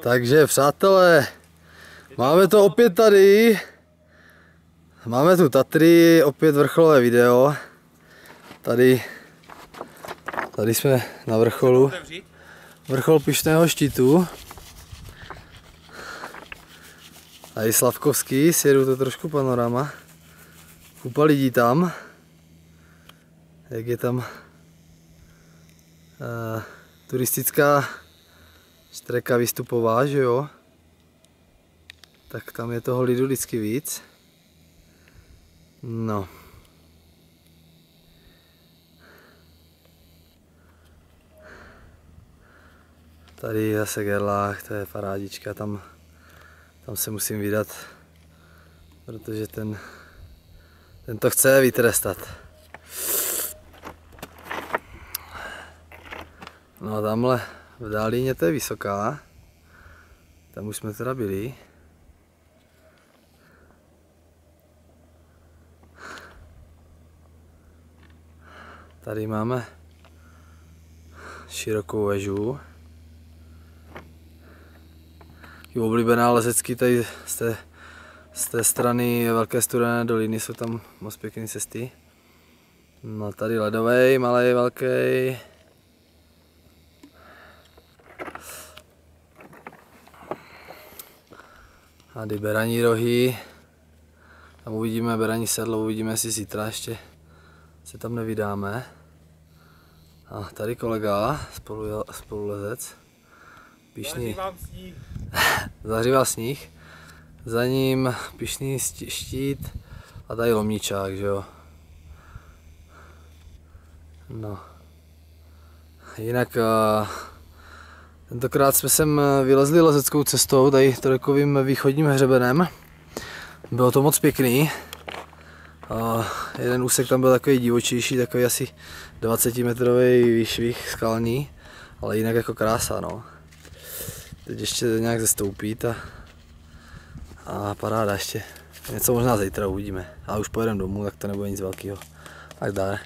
Takže přátelé, máme to opět tady. Máme tu Tatry, opět vrcholové video. Tady jsme na vrcholu. Vrchol Pyšného štítu. Tady Slavkovský, sjedu to trošku panorama. Kupa lidí tam. Jak je tam turistická štreka výstupová, že jo? Tak tam je toho lidu vždycky víc. No. Tady je zase Gerlach, to je parádička, tam se musím vydat, protože ten to chce vytrestat. No a tamhle v Dálíně to je vysoká, tam už jsme teda byli. Tady máme širokou vežu. Je oblíbená lezecký tady z té strany Velké studené doliny, jsou tam moc pěkné cesty. No tady ledovej, malej, velký. Tady Beraní rohy. Tam uvidíme Beraní sedlo, uvidíme, jestli zítra ještě se tam nevydáme. A tady kolega, spolulezec. Pyšný. Zahříval sníh. Za ním Pyšný štít a tady Lomničák, že jo. No. Jinak tentokrát jsme sem vylezli lezeckou cestou, tady takovým východním hřebenem. Bylo to moc pěkný. Jeden úsek tam byl takový divočejší, takový asi 20 metrový výšvih skalní, ale jinak jako krása, no. Teď ještě nějak zestoupit a paráda ještě. Něco možná zítra uvidíme, ale už pojedeme domů, tak to nebude nic velkého. Tak dále.